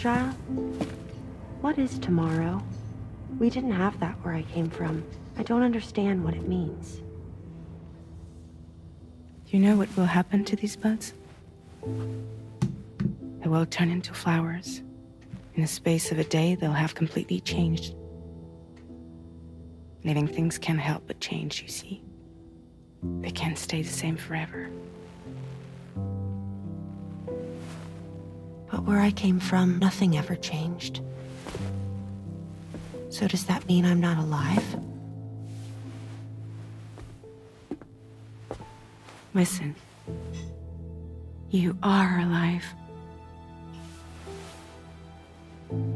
child? What is tomorrow? We didn't have that where I came from. I don't understand what it means. You know what will happen to these buds? They will turn into flowers. In the space of a day, they'll have completely changed. Living things can't help but change, you see. They can't stay the same forever. But where I came from, nothing ever changed. So does that mean I'm not alive? Listen. You are alive.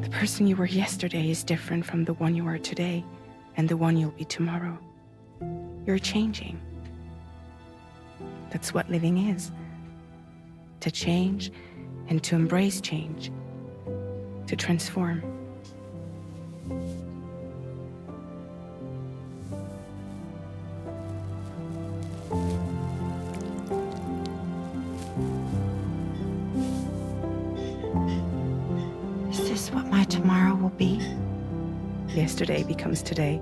The person you were yesterday is different from the one you are today, and the one you'll be tomorrow. You're changing. That's what living is. To change and to embrace change. To transform. Is this what my tomorrow will be? Yesterday becomes today,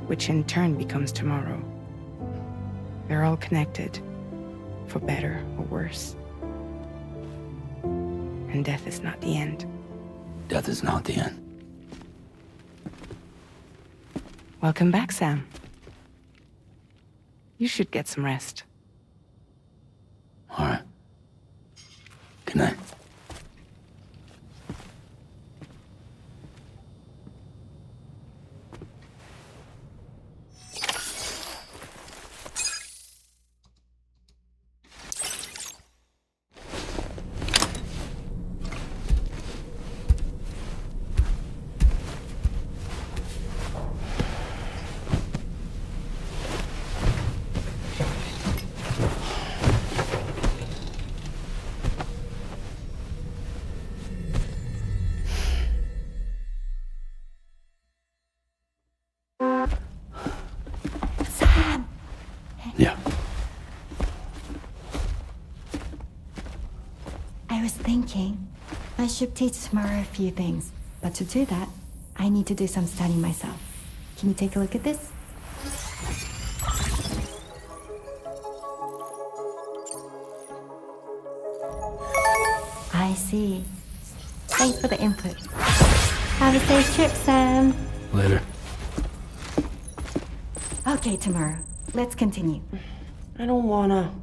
which in turn becomes tomorrow. They're all connected, for better or worse. And death is not the end. Death is not the end. Welcome back, Sam. You should get some rest. All right. Good night. Yeah. I was thinking I should teach Samara a few things, but to do that, I need to do some studying myself. Can you take a look at this? I see. Thanks for the input. Have a safe trip, Sam. Later. Okay, tomorrow. Let's continue. I don't wanna.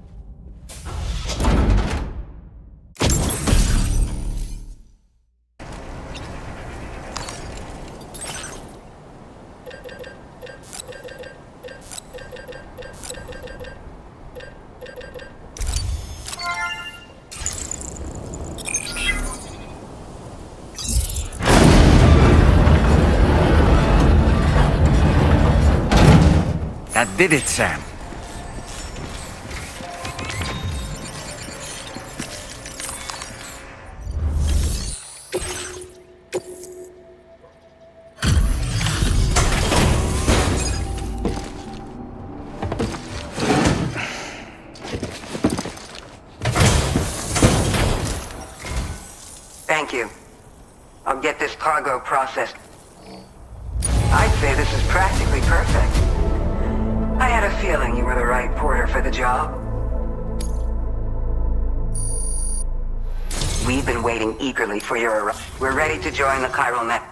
That did it, Sam. Thank you. I'll get this cargo processed. I'd say this is practically perfect. I had a feeling you were the right porter for the job. We've been waiting eagerly for your arrival. We're ready to join the chiral net.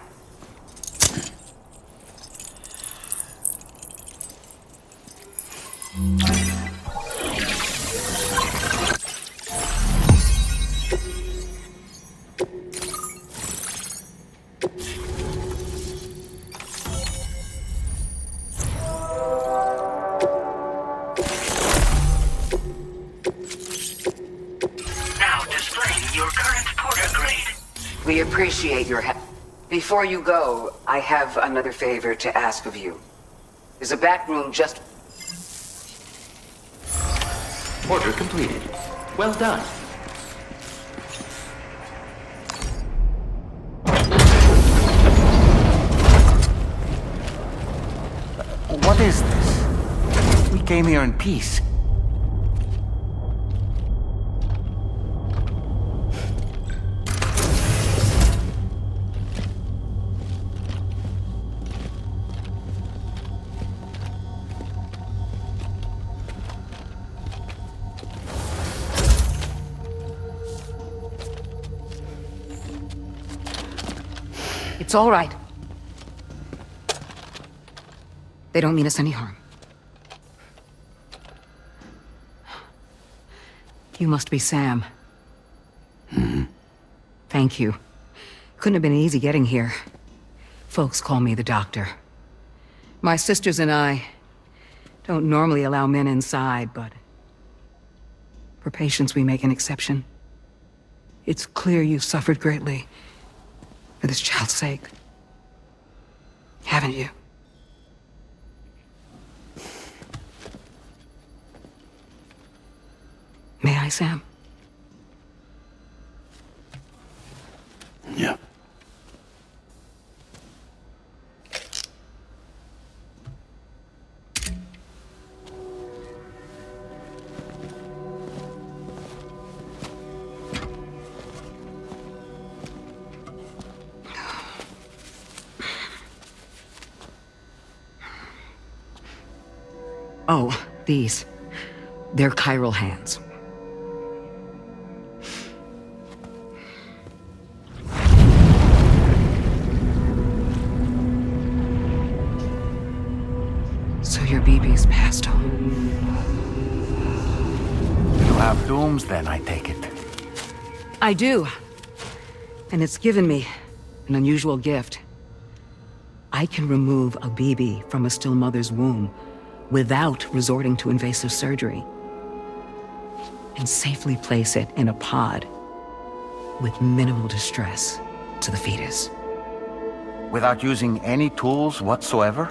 We appreciate your help. Before you go, I have another favor to ask of you. There's a back room just... Order completed. Well done. What is this? We came here in peace. It's all right. They don't mean us any harm. You must be Sam. Thank you. Couldn't have been easy getting here. Folks call me the doctor. My sisters and I don't normally allow men inside, but for patients we make an exception. It's clear you've suffered greatly for this child's sake. Haven't you? May I, Sam? Yeah. Oh, these. They're chiral hands. So your BB's passed on. You have dooms then, I take it. I do. And it's given me an unusual gift. I can remove a BB from a still mother's womb without resorting to invasive surgery, and safely place it in a pod with minimal distress to the fetus. Without using any tools whatsoever?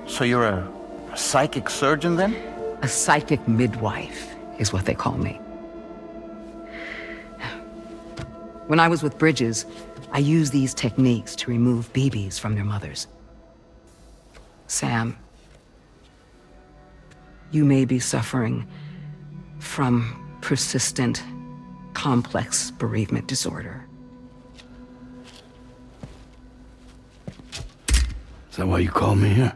So you're a psychic surgeon then? A psychic midwife is what they call me. When I was with Bridges, I used these techniques to remove BBs from their mothers. Sam, you may be suffering from persistent, complex bereavement disorder. Is that why you called me here?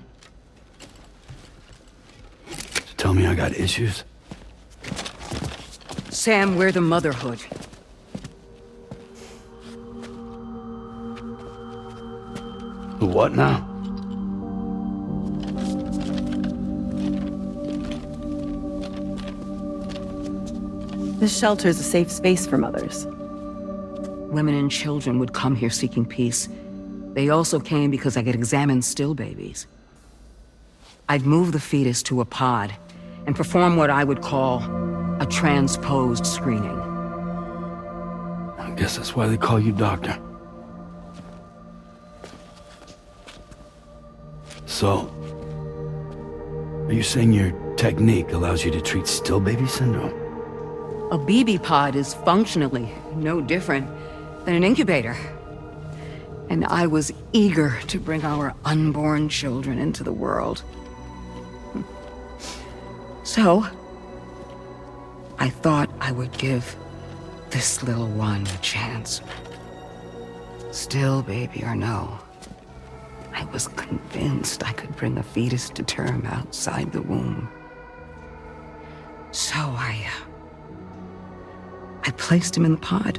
To tell me I got issues? Sam, we're the motherhood. The what now? This shelter is a safe space for mothers. Women and children would come here seeking peace. They also came because I could examine still babies. I'd move the fetus to a pod and perform what I would call a transposed screening. I guess that's why they call you doctor. So, are you saying your technique allows you to treat still baby syndrome? A BB pod is functionally no different than an incubator. And I was eager to bring our unborn children into the world. So, I thought I would give this little one a chance. Still baby or no, I was convinced I could bring a fetus to term outside the womb. So I placed him in the pod.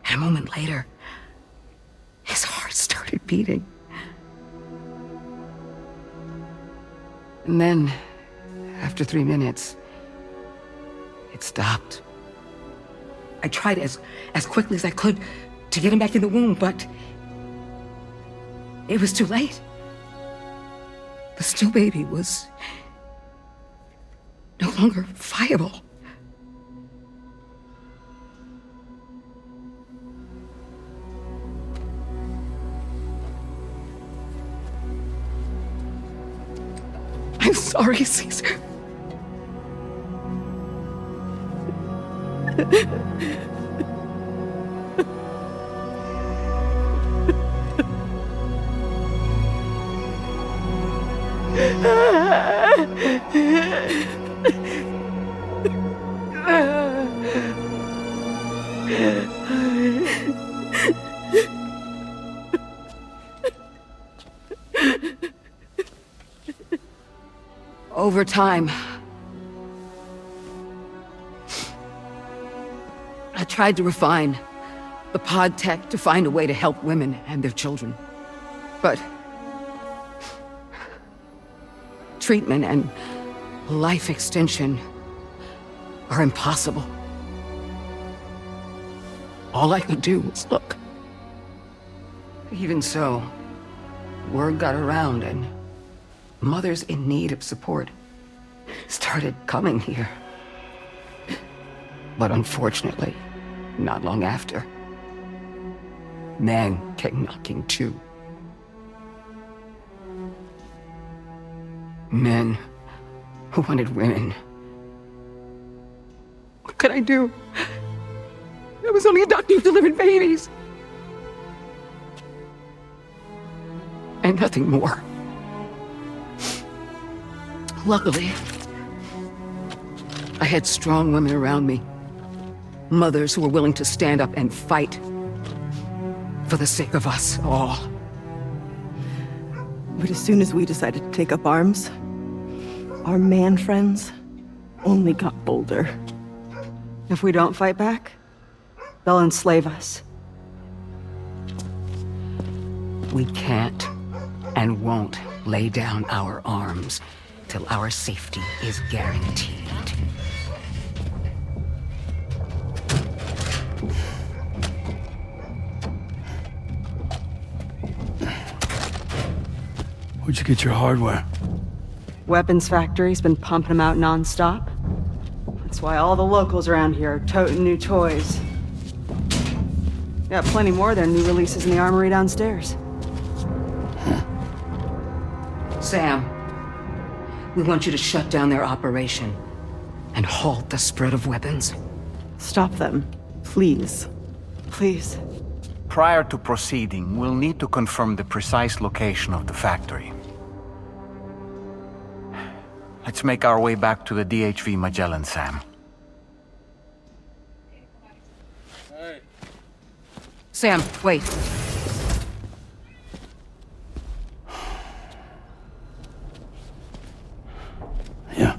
And a moment later, his heart started beating. And then, after 3 minutes, it stopped. I tried as quickly as I could to get him back in the womb, but it was too late. The still baby was no longer viable. I'm sorry, Caesar. Over time, I tried to refine the pod tech to find a way to help women and their children. But treatment and life extension are impossible. All I could do was look. Even so, word got around and mothers in need of support started coming here. But unfortunately, not long after, men came knocking too. Men who wanted women. What could I do? I was only a doctor who delivered babies. And nothing more. Luckily, I had strong women around me. Mothers who were willing to stand up and fight for the sake of us all. But as soon as we decided to take up arms, our man friends only got bolder. If we don't fight back, they'll enslave us. We can't and won't lay down our arms till our safety is guaranteed. Where'd you get your hardware? Weapons factory's been pumping them out non-stop. That's why all the locals around here are toting new toys. Got plenty more than new releases in the armory downstairs. Sam, we want you to shut down their operation and halt the spread of weapons. Stop them, please. Please. Prior to proceeding, we'll need to confirm the precise location of the factory. Let's make our way back to the DHV Magellan, Sam. Sam, wait. Yeah.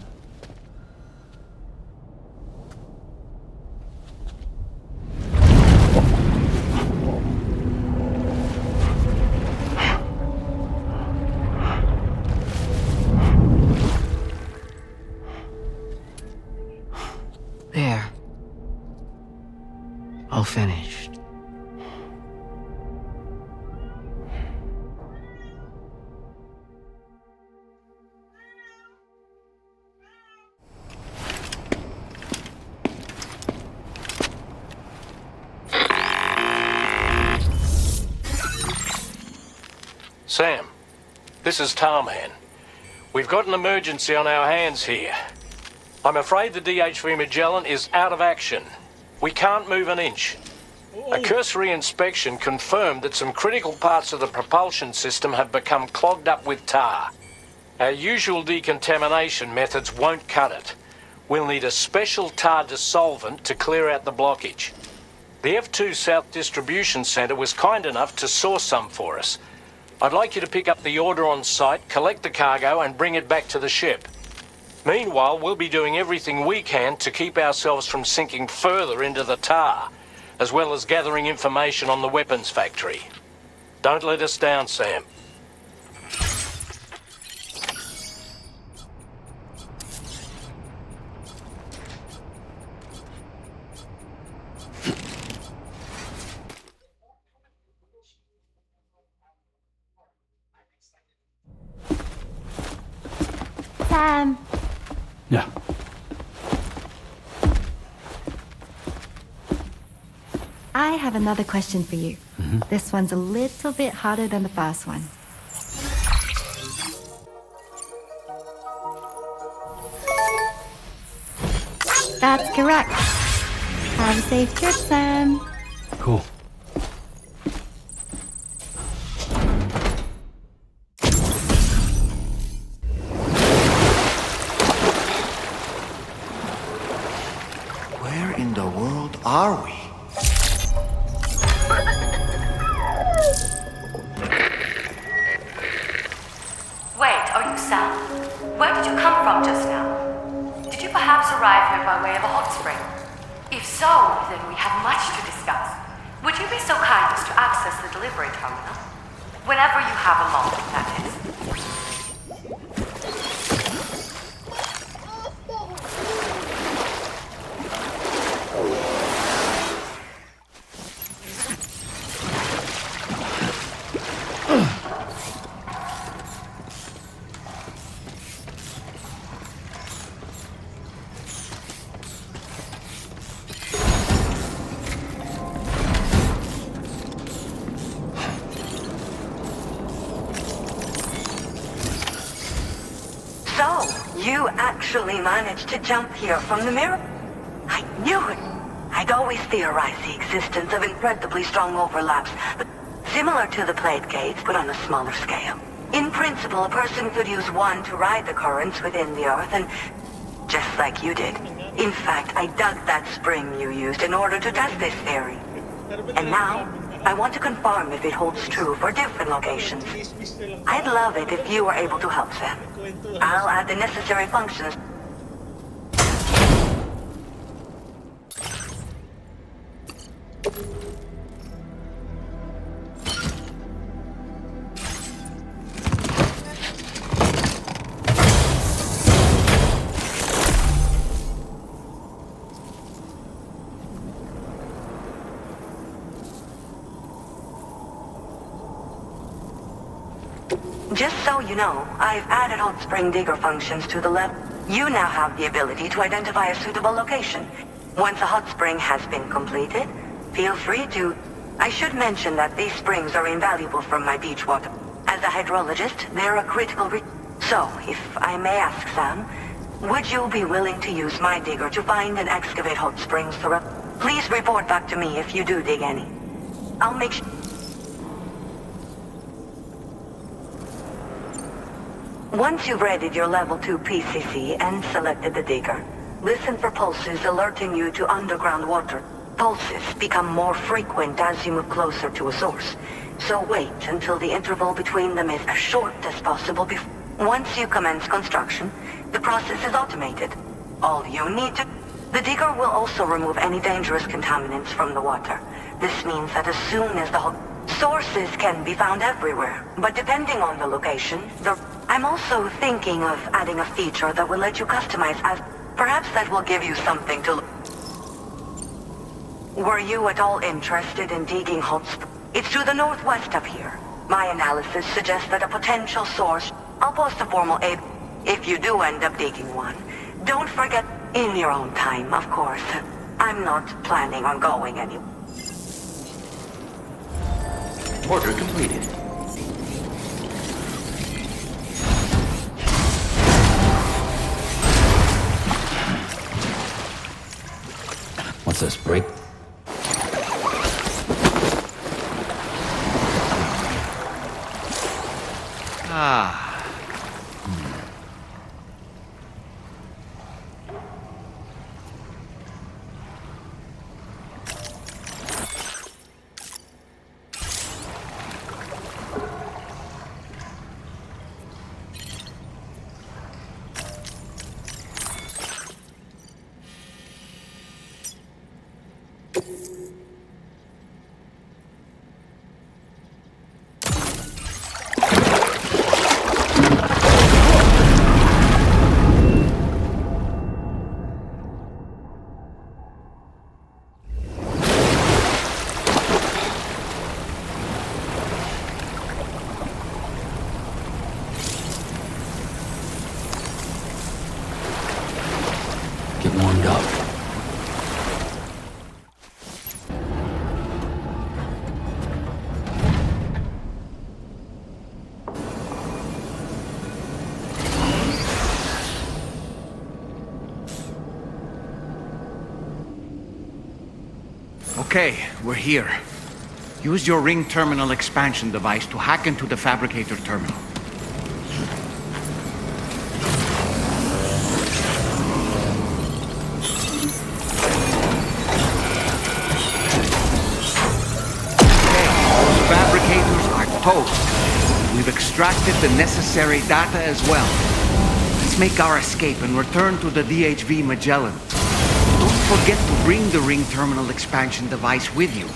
There. All finished. Sam, this is Tarman. We've got an emergency on our hands here. I'm afraid the DHV Magellan is out of action. We can't move an inch. A cursory inspection confirmed that some critical parts of the propulsion system have become clogged up with tar. Our usual decontamination methods won't cut it. We'll need a special tar dissolvent to clear out the blockage. The F2 South Distribution Center was kind enough to source some for us. I'd like you to pick up the order on site, collect the cargo, and bring it back to the ship. Meanwhile, we'll be doing everything we can to keep ourselves from sinking further into the tar, as well as gathering information on the weapons factory. Don't let us down, Sam. Sam. Yeah. I have another question for you. This one's a little bit harder than the first one. That's correct. Have a safe trip, Sam. Cool. Where in the world are we? Wait, are you Sam? Where did you come from just now? Did you perhaps arrive here by way of a hot spring? If so, then we have much to discuss. Would you be so kind as to access the delivery terminal? Whenever you have a moment, that is. You actually managed to jump here from the mirror? I knew it! I'd always theorized the existence of incredibly strong overlaps, but similar to the plate gates, but on a smaller scale. In principle, a person could use one to ride the currents within the Earth, and just like you did. In fact, I dug that spring you used in order to test this theory. And now, I want to confirm if it holds true for different locations. I'd love it if you were able to help them. I'll add the necessary functions. Just so you know, I've added hot spring digger functions to the level. You now have the ability to identify a suitable location. Once a hot spring has been completed, feel free to... I should mention that these springs are invaluable from my beach water. As a hydrologist, they're a critical So, if I may ask, Sam, would you be willing to use my digger to find and excavate hot springs throughout? Please report back to me if you do dig any. I'll make sure... Once you've readied your level 2 PCC and selected the digger, listen for pulses alerting you to underground water. Pulses become more frequent as you move closer to a source, so wait until the interval between them is as short as possible Once you commence construction, the process is automated. All you need to... The digger will also remove any dangerous contaminants from the water. This means that as soon as the sources can be found everywhere, but depending on the location, I'm also thinking of adding a feature that will let you customize as... Perhaps that will give you something to look... Were you at all interested in digging hot springs? It's to the northwest of here. My analysis suggests that a potential source... I'll post a formal aid if you do end up digging one. Don't forget, in your own time, of course. I'm not planning on going anywhere. Order completed. What's this, break? Ah. Get warmed up. Okay, we're here. Use your ring terminal expansion device to hack into the fabricator terminal. We've extracted the necessary data as well. Let's make our escape and return to the DHV Magellan. Don't forget to bring the ring terminal expansion device with you.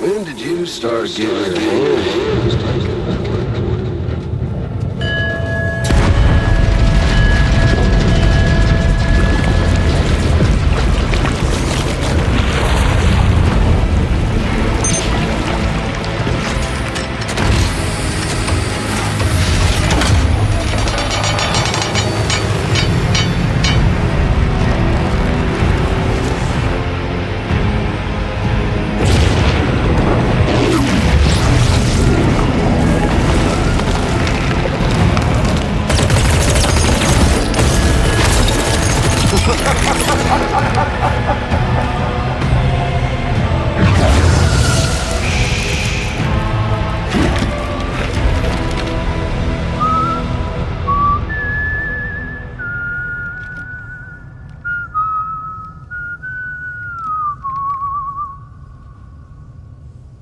When did you start getting your hands taken?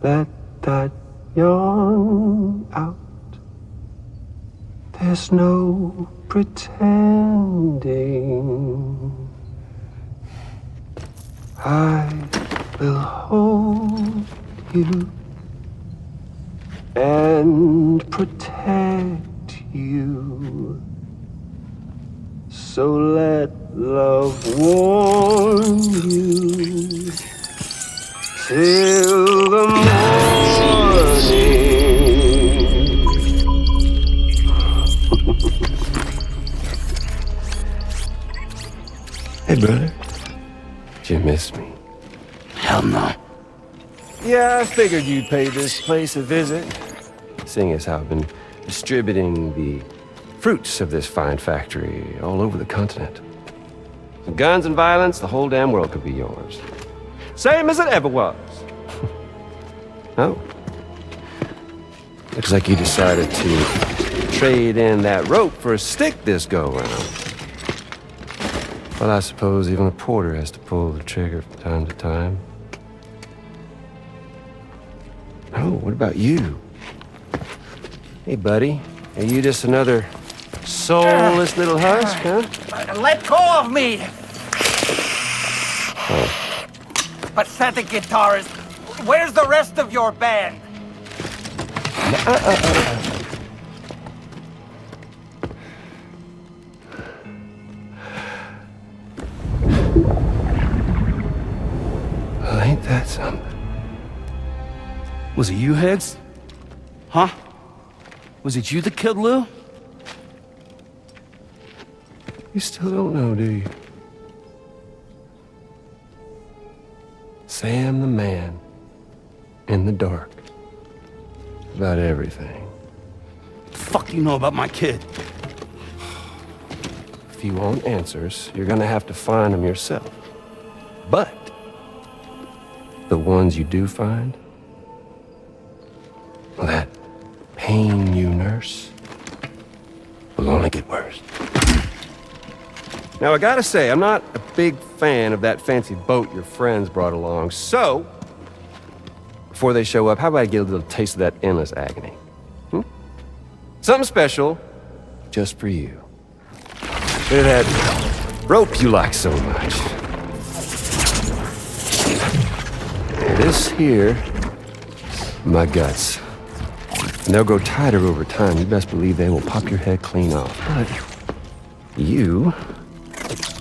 Let that yawn out. There's no pretending. I will hold you and protect you. So let love warm you till the morning. Hey, brother. Did you miss me? Hell no. Yeah, I figured you'd pay this place a visit, seeing as how I've been distributing the fruits of this fine factory all over the continent. With guns and violence, the whole damn world could be yours. Same as it ever was. Oh. Looks like you decided to trade in that rope for a stick this go-round. Well, I suppose even a porter has to pull the trigger from time to time. Oh, what about you? Hey, buddy. Are you just another soulless little husk, huh? Let go of me! Oh. Pathetic guitarist. Where's the rest of your band? Well, ain't that something? Was it you, Higgs? Huh? Was it you that killed Lou? You still don't know, do you? Sam the man. In the dark. About everything. What the fuck do you know about my kid? If you want answers, you're gonna have to find them yourself. But the ones you do find, well, that pain you nurse will only get worse. Now, I gotta say, I'm not a big fan of that fancy boat your friends brought along, so before they show up, how about I get a little taste of that endless agony? Something special, just for you. Look at that rope you like so much. This here, my guts. And they'll grow tighter over time. You best believe they will pop your head clean off. But you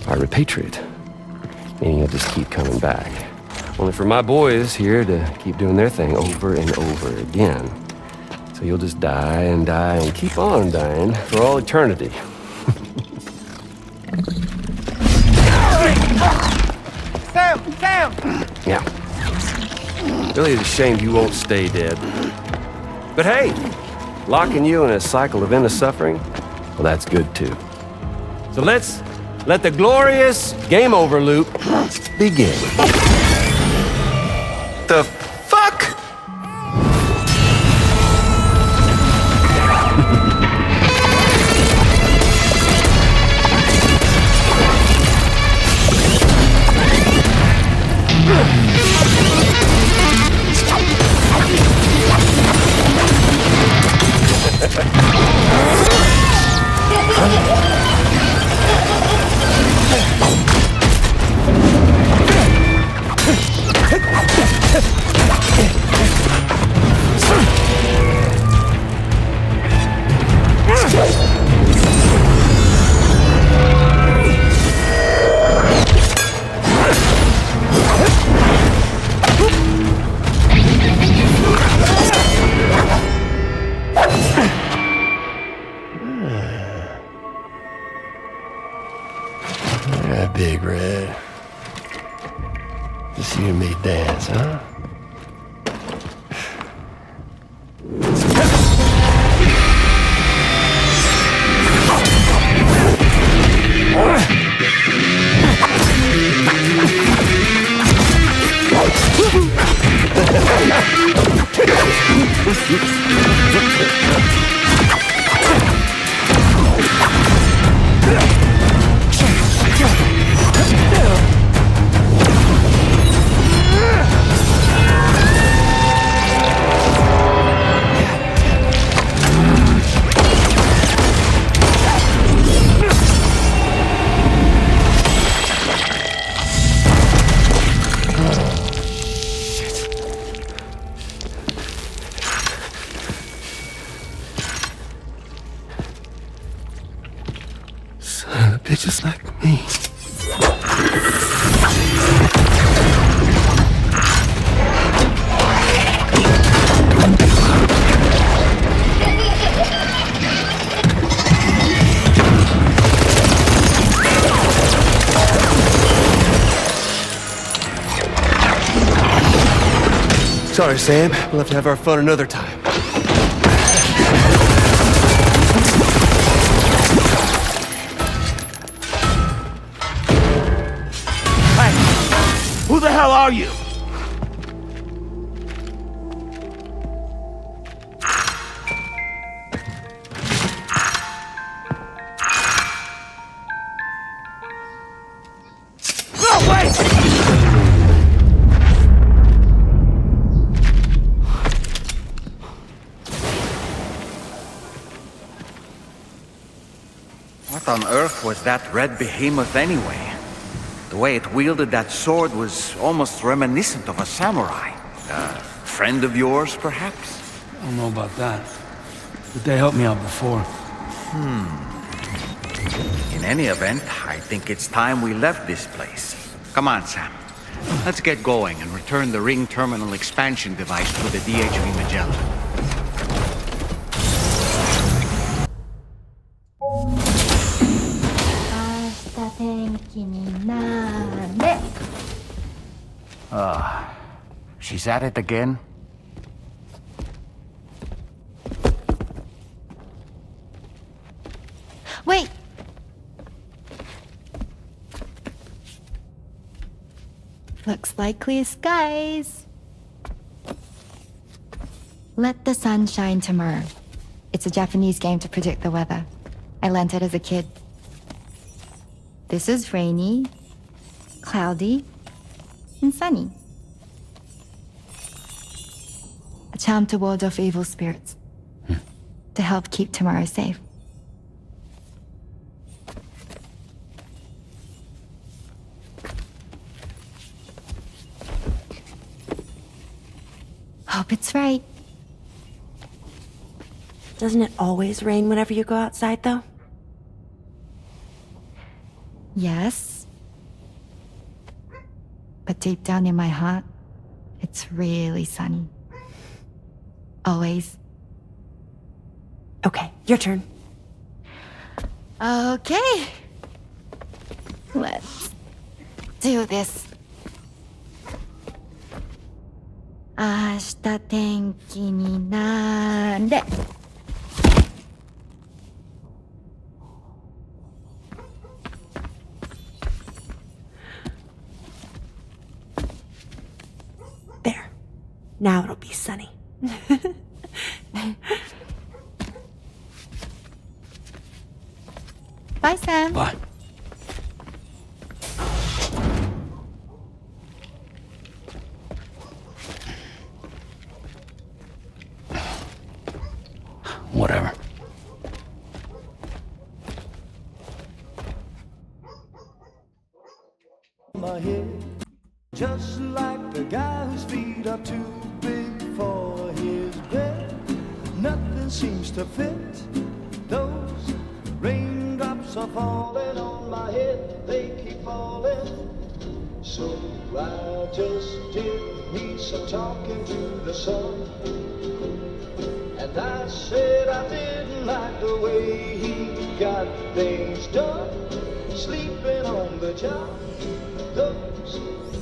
are a patriot, meaning you'll just keep coming back. Only for my boys here to keep doing their thing over and over again. So you'll just die and die and keep on dying for all eternity. Sam! Yeah. Really is a shame you won't stay dead. But hey, locking you in a cycle of endless suffering, well, that's good too. So let's let the glorious game over loop begin. The fuck? Yeah, Big Red. Just you and me dance, huh? Bitches like me. Sorry, Sam. We'll have to have our fun another time. Who the hell are you? No, wait! What on earth was that red behemoth anyway? The way it wielded that sword was almost reminiscent of a samurai. A friend of yours, perhaps? I don't know about that. But they helped me out before. In any event, I think it's time we left this place. Come on, Sam. Let's get going and return the ring terminal expansion device to the DHV Magellan. She's at it again? Wait! Looks like clear skies. Let the sun shine tomorrow. It's a Japanese game to predict the weather. I learned it as a kid. This is rainy, cloudy, and sunny. A charm to ward off evil spirits. To help keep tomorrow safe. Hope it's right. Doesn't it always rain whenever you go outside, though? Yes. But deep down in my heart, it's really sunny. Always. Okay, your turn. Okay. Let's do this. 明日天気になれ。There. Now it'll be sunny. Bye, Sam. Bye. Whatever. My head, just like the guy whose feet are too big for his bed. Nothing seems to fit. Those raindrops are falling on my head, they keep falling. So I just did me some talking to the sun. And I said I didn't like the way he got things done. sleeping on the job. Those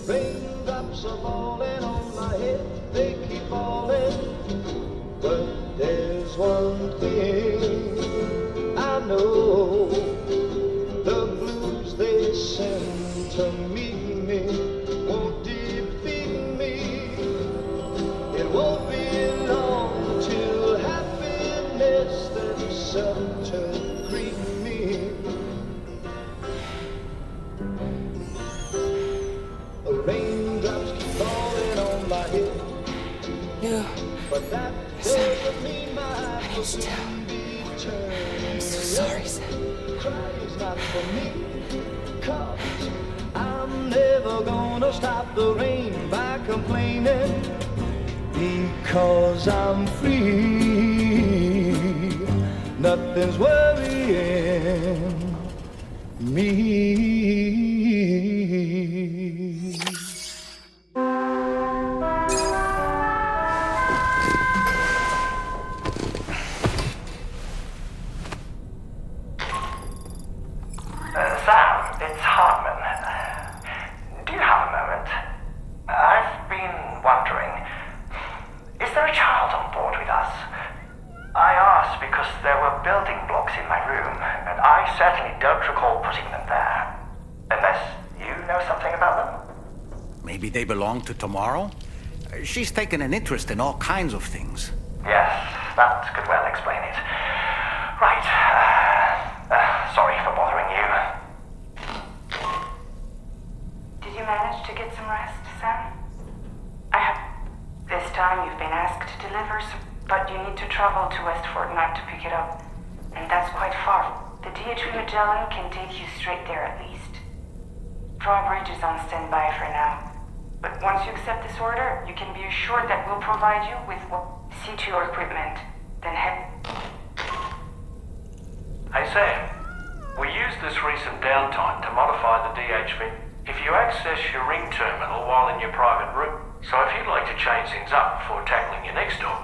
raindrops are falling on my head, they keep falling. But there's one thing I know, the blues they send to meet me won't defeat me. It won't be long till happiness steps up to greet me. Raindrops keep falling on my head, but that doesn't mean my heart will soon be turning. I'm so sorry, Sam. Crying's not for me, 'cause I'm never gonna stop the rain by complaining, because I'm free. Nothing's worrying me. Sam, it's Hartman. Do you have a moment? I've been wondering, is there a child on board with us? I asked because there were building blocks in my room, and I certainly don't recall putting them there. Unless you know something about them? Maybe they belong to Tomorrow? She's taken an interest in all kinds of things. Yes, that could well explain it. Right. Sorry for bothering you. Did you manage to get some rest, Sam? I have... This time you've been asked to deliver, but you need to travel to West Fortnite to pick it up. And that's quite far. The DHV Magellan can take you straight there at least. Drawbridge is on standby for now. But once you accept this order, you can be assured that we'll provide you with C2 equipment. Then head... Hey Sam, we used this recent downtime to modify the DHV. If you access your ring terminal while in your private room, so if you'd like to change things up before tackling your next door.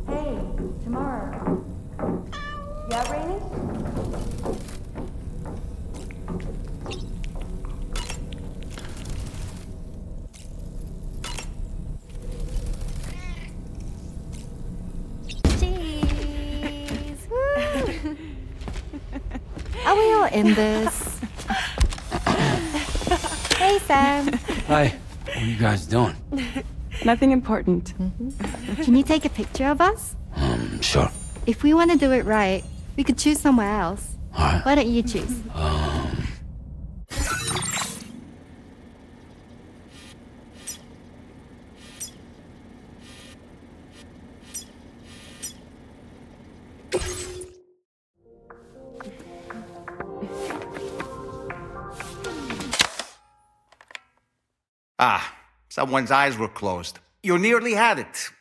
Hey, tomorrow. Yeah, Rainy? Cheese! Woo! Are we all in this? Hey, Sam. Hi. What are you guys doing? Nothing important. Can you take a picture of us? Sure. If we want to do it right, we could choose somewhere else. All right. Why don't you choose? Ah, someone's eyes were closed. You nearly had it.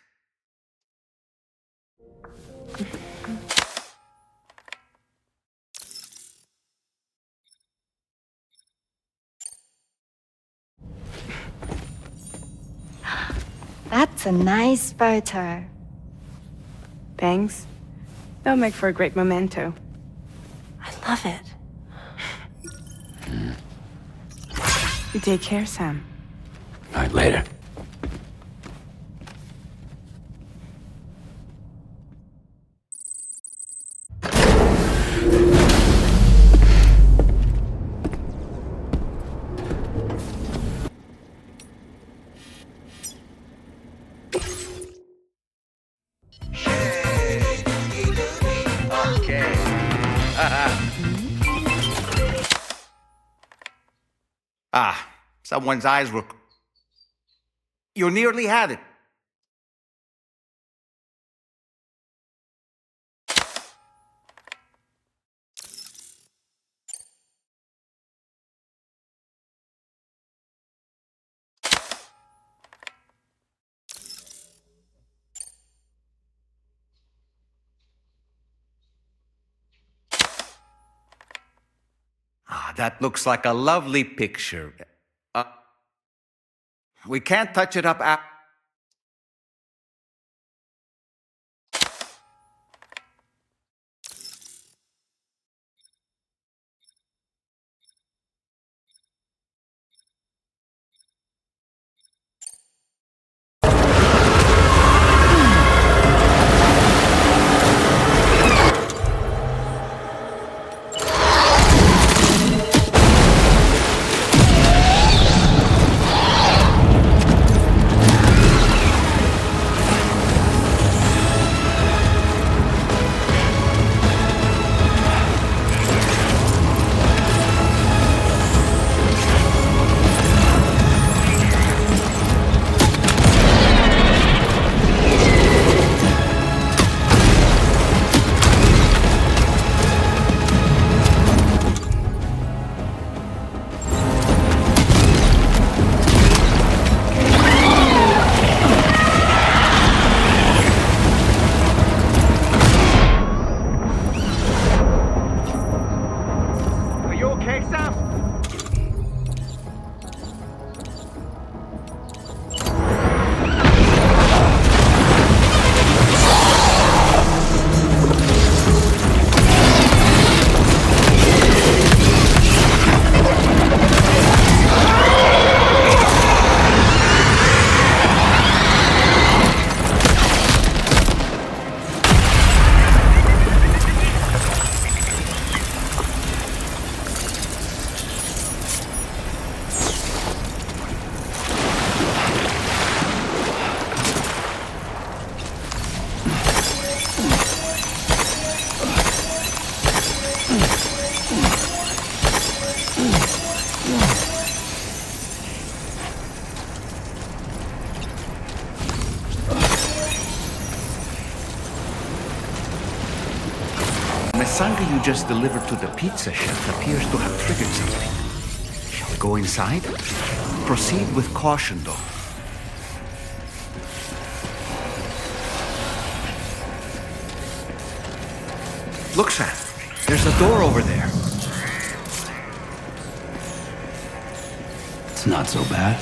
That's a nice photo. Thanks. They'll make for a great memento. I love it. You take care, Sam. All right, later. Okay. Ah, someone's eyes were... You nearly had it. Ah, that looks like a lovely picture. We can't touch it up Masanga you just delivered to the pizza chef appears to have triggered something. Shall we go inside? Proceed with caution, though. Look, Sam. There's a door over there. It's not so bad.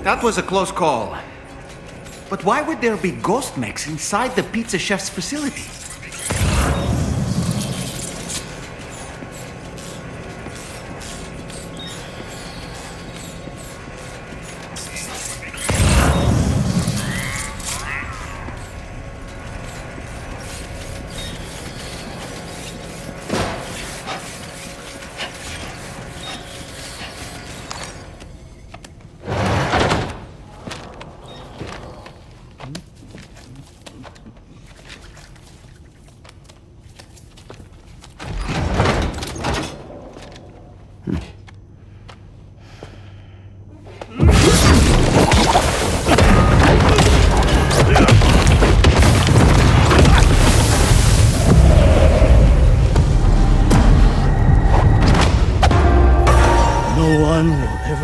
That was a close call. But why would there be ghost mechs inside the pizza chef's facility?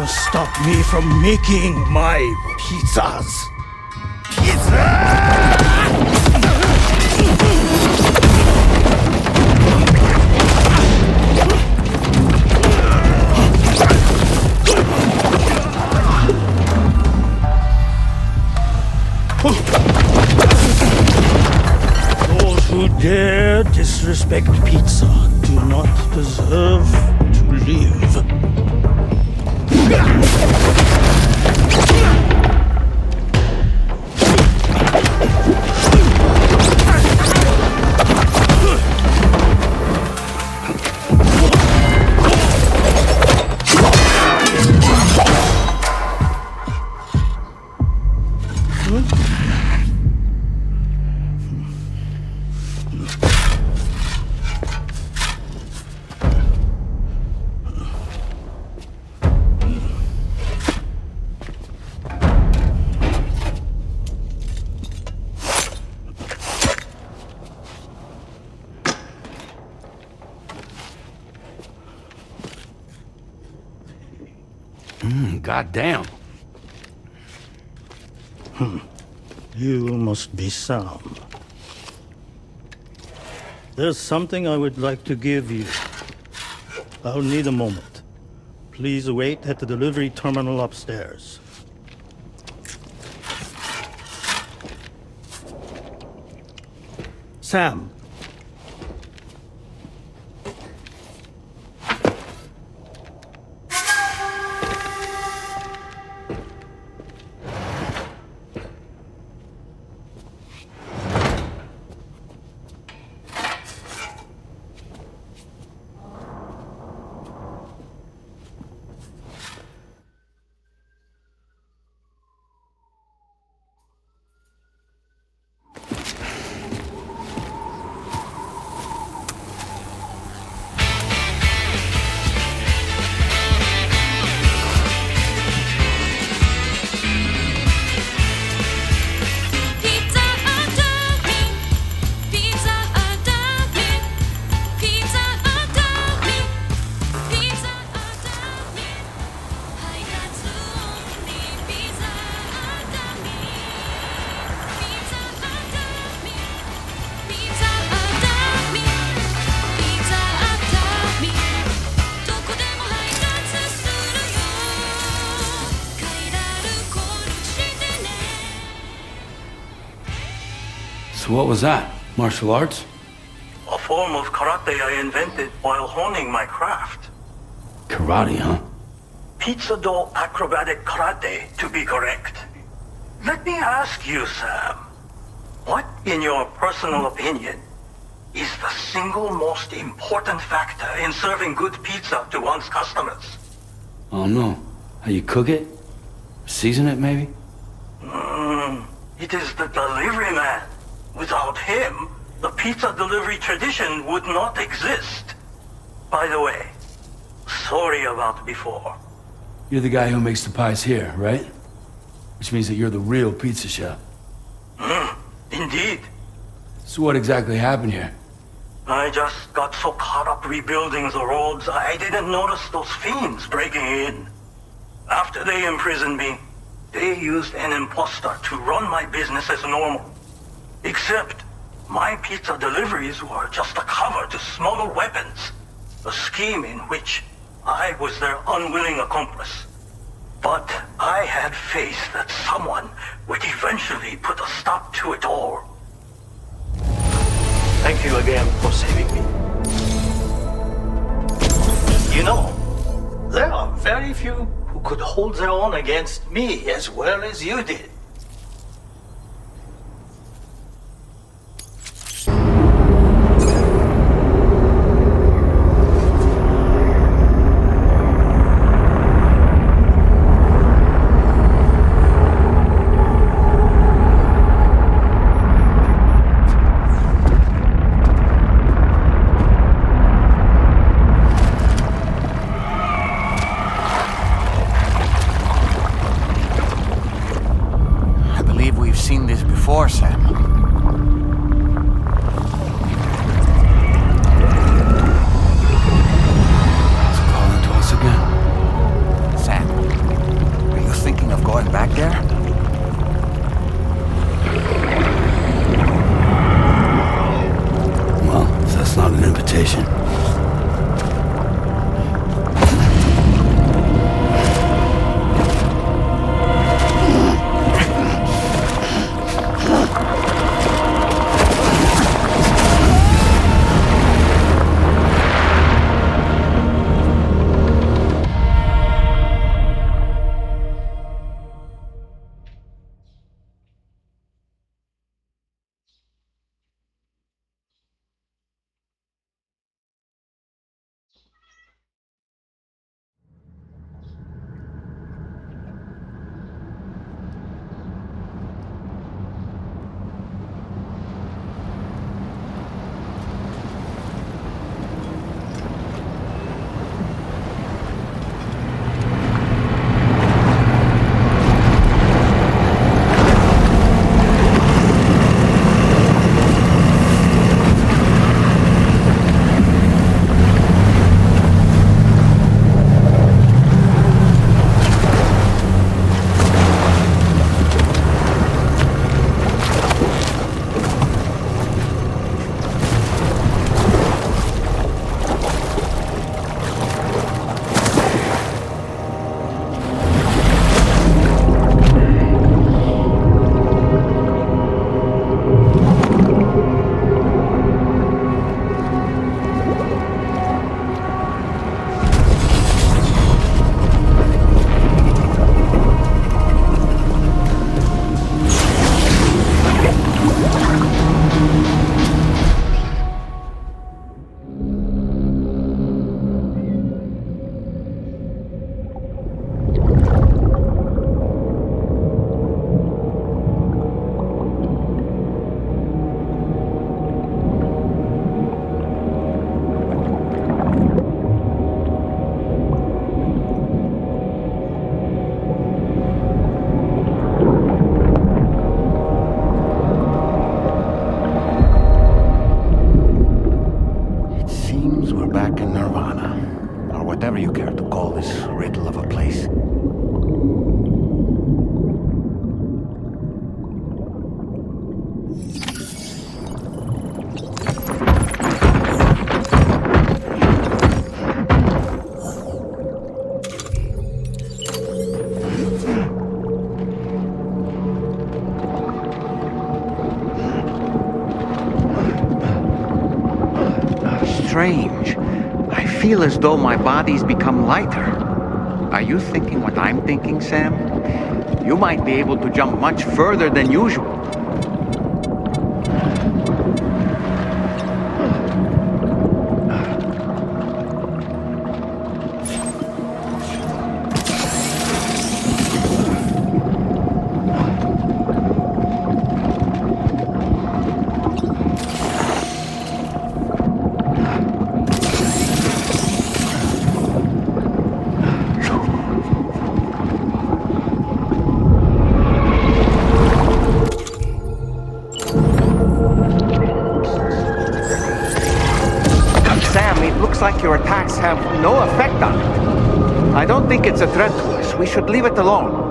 Stop me from making my pizzas. Those who dare disrespect pizza do not deserve to live. Goddamn. You must be Sam. There's something I would like to give you. I'll need a moment. Please wait at the delivery terminal upstairs. Sam. So what was that? Martial arts? A form of karate I invented while honing my craft. Karate, huh? Pizza dough acrobatic karate, to be correct. Let me ask you, Sam. What, in your personal opinion, is the single most important factor in serving good pizza to one's customers? Oh no. How you cook it? Season it, maybe? It is the delivery man. Without him, the pizza delivery tradition would not exist. By the way, sorry about before. You're the guy who makes the pies here, right? Which means that you're the real pizza chef. Indeed. So what exactly happened here? I just got so caught up rebuilding the roads, I didn't notice those fiends breaking in. After they imprisoned me, they used an imposter to run my business as normal. Except, my pizza deliveries were just a cover to smuggle weapons. A scheme in which I was their unwilling accomplice. But I had faith that someone would eventually put a stop to it all. Thank you again for saving me. You know, there are very few who could hold their own against me as well as you did. Before, Sam. It's calling to us again. Sam, are you thinking of going back there? Well, if that's not an invitation. whatever you care to call this riddle of a place. Strange. I feel as though my body's become lighter. Are you thinking what I'm thinking, Sam? You might be able to jump much further than usual. Like your attacks have no effect on it. I don't think it's a threat to us. We should leave it alone.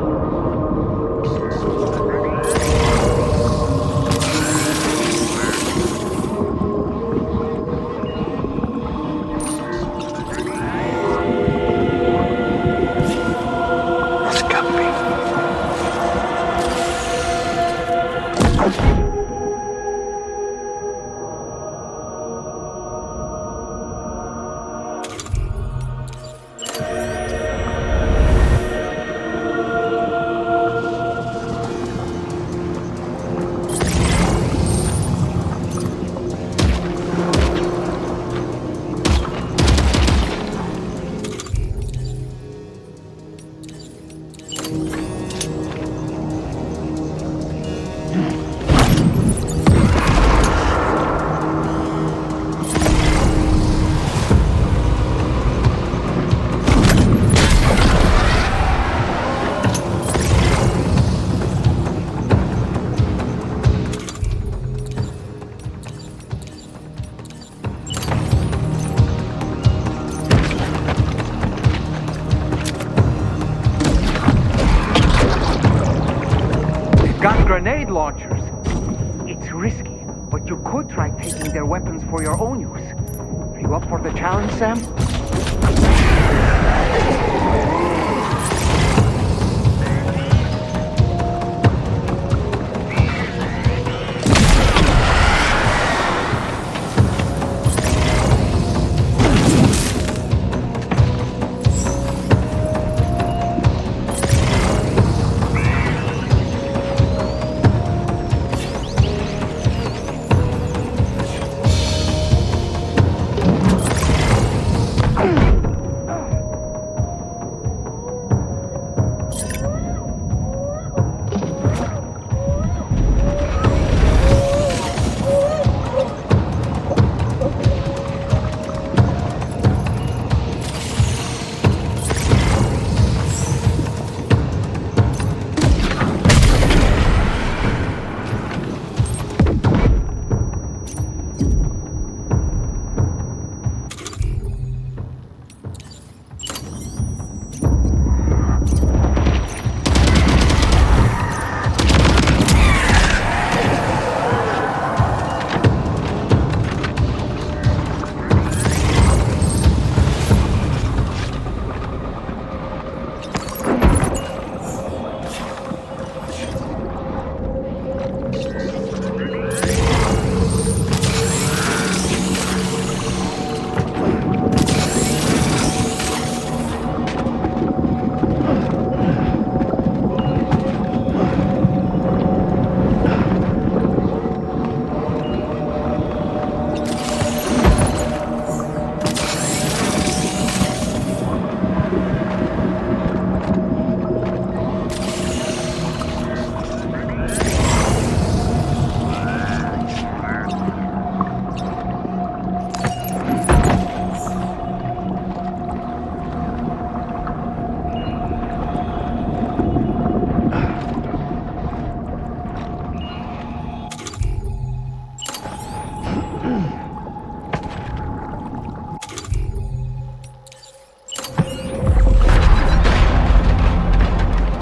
Got grenade launchers. It's risky, but you could try taking their weapons for your own use. Are you up for the challenge, Sam?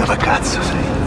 Dove cazzo sei?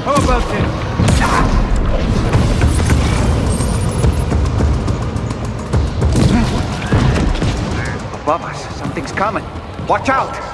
How about this? Above us, something's coming. Watch out!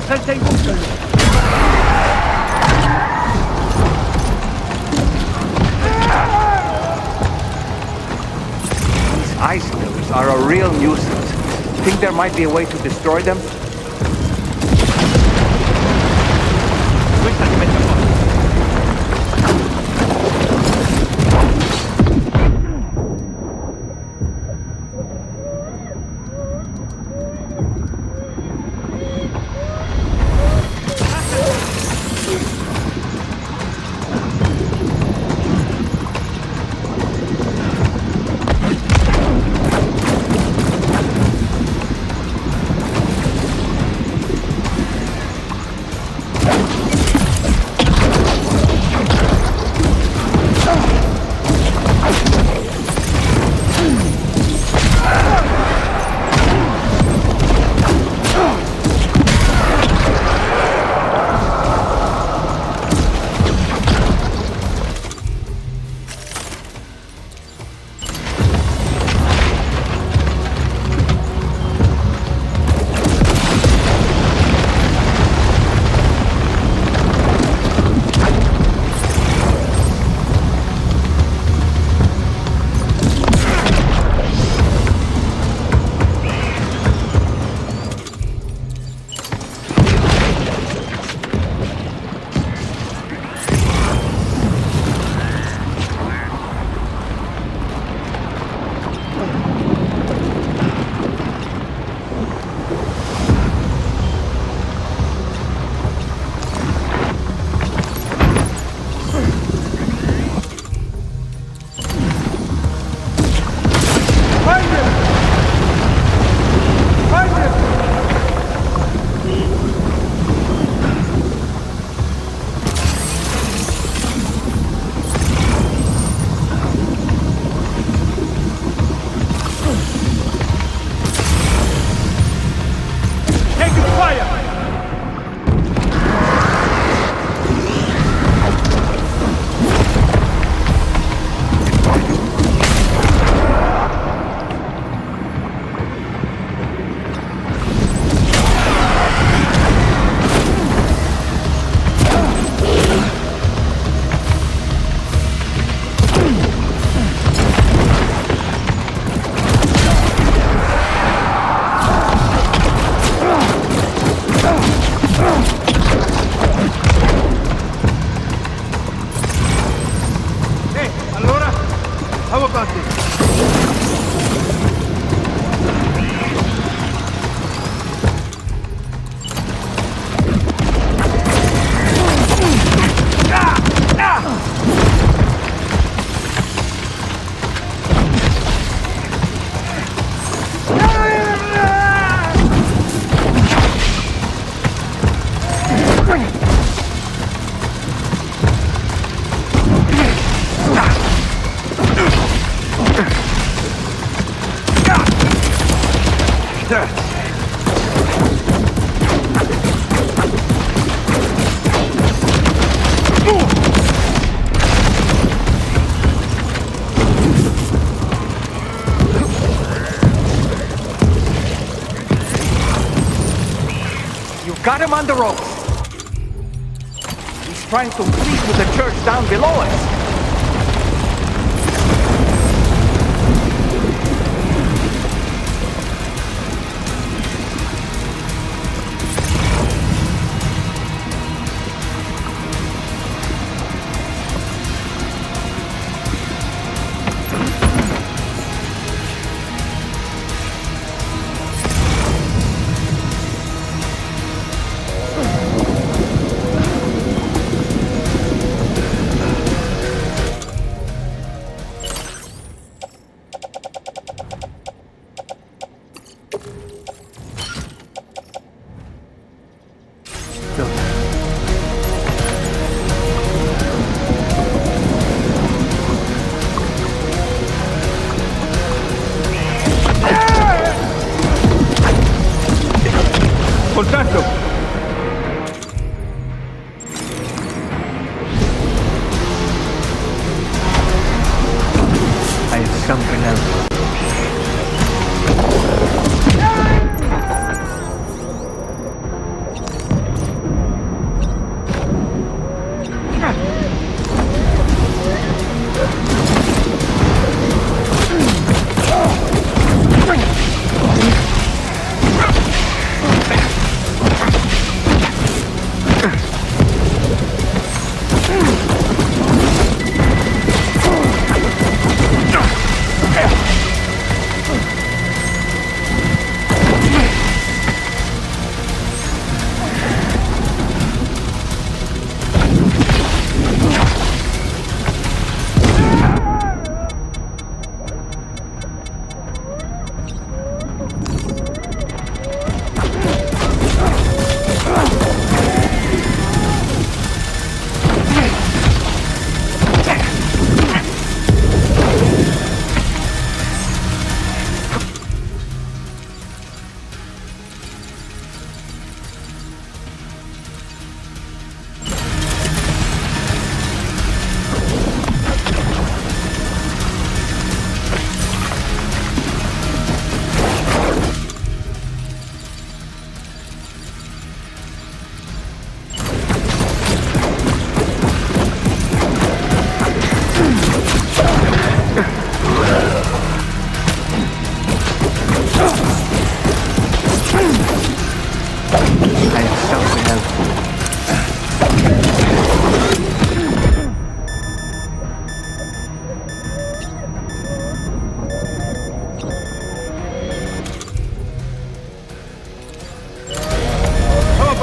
fuerza y búscalo. These ice pillars are a real nuisance. Think there might be a way to destroy them? Got him on the ropes. He's trying to flee to the church down below us. ¡Contacto! I have something else.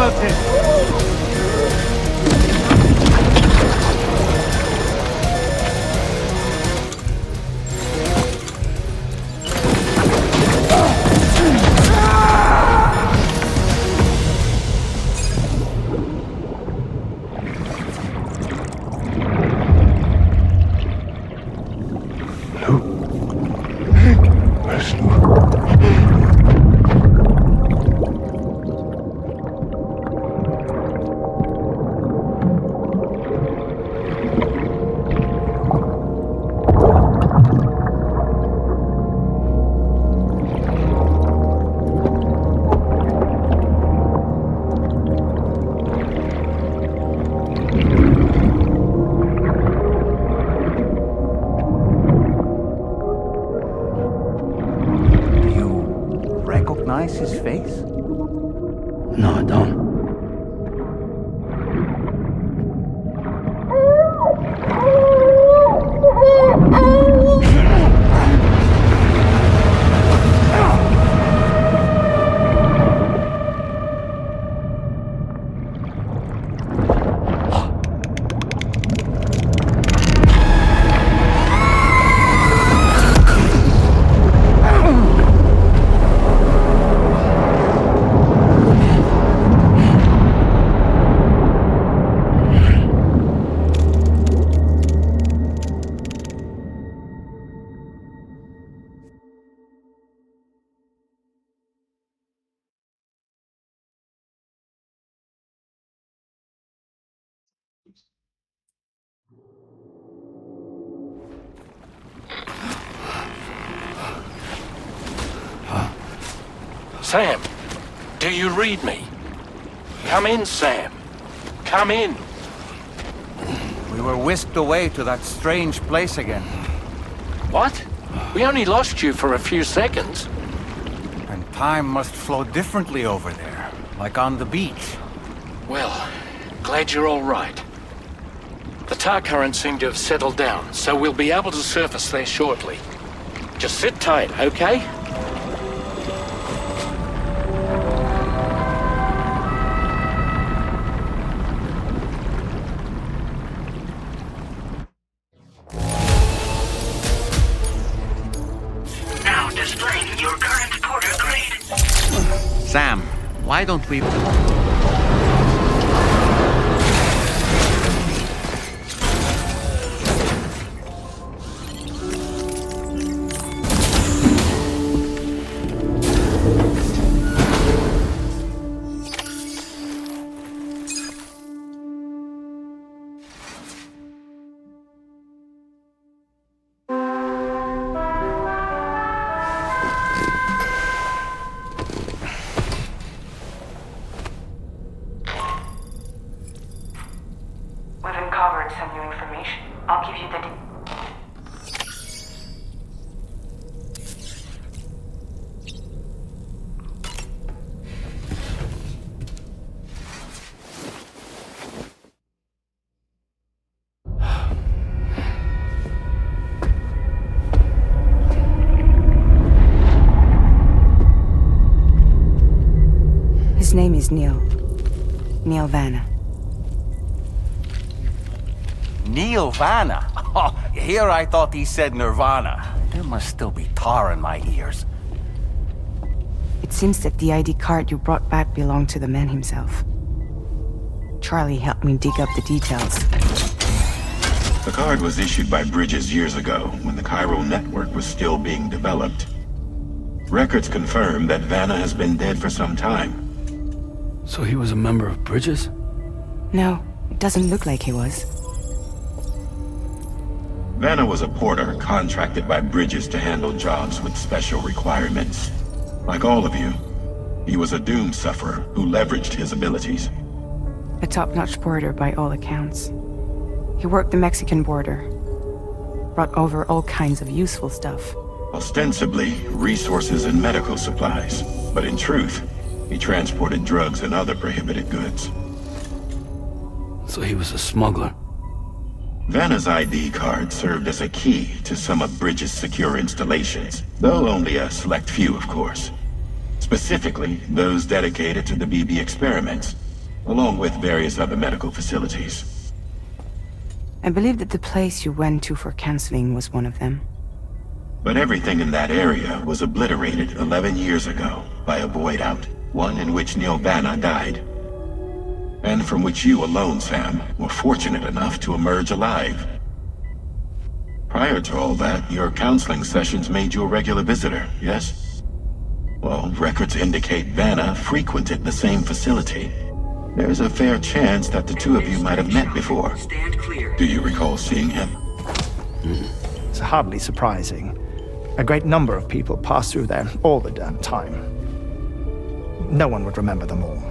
about this! Recognize his face? No, I don't. Sam, do you read me? Come in, Sam. Come in. We were whisked away to that strange place again. What? We only lost you for a few seconds. And time must flow differently over there, like on the beach. Well, glad you're all right. The tar currents seem to have settled down, so we'll be able to surface there shortly. Just sit tight, okay? Sam, why don't we... We've uncovered some new information. I'll give you the His name is Nirvana. Nirvana? Oh, here I thought he said Nirvana. There must still be tar in my ears. It seems that the ID card you brought back belonged to the man himself. Charlie helped me dig up the details. The card was issued by Bridges years ago, when the chiral network was still being developed. Records confirm that Vanna has been dead for some time. So he was a member of Bridges? No, it doesn't look like he was. Vanna was a porter contracted by Bridges to handle jobs with special requirements. Like all of you, he was a doom sufferer who leveraged his abilities. A top-notch porter by all accounts. He worked the Mexican border. Brought over all kinds of useful stuff. Ostensibly, resources and medical supplies. But in truth, he transported drugs and other prohibited goods. So he was a smuggler. Vanna's ID card served as a key to some of Bridges' secure installations, though only a select few, of course. Specifically, those dedicated to the BB experiments, along with various other medical facilities. I believe that the place you went to for counseling was one of them. But everything in that area was obliterated 11 years ago by a void out, one in which Nirvana died. And from which you alone, Sam, were fortunate enough to emerge alive. Prior to all that, your counseling sessions made you a regular visitor, yes? Well, records indicate Vanna frequented the same facility. There's a fair chance that the two of you might have met before. Do you recall seeing him? It's hardly surprising. A great number of people pass through there all the damn time. No one would remember them all.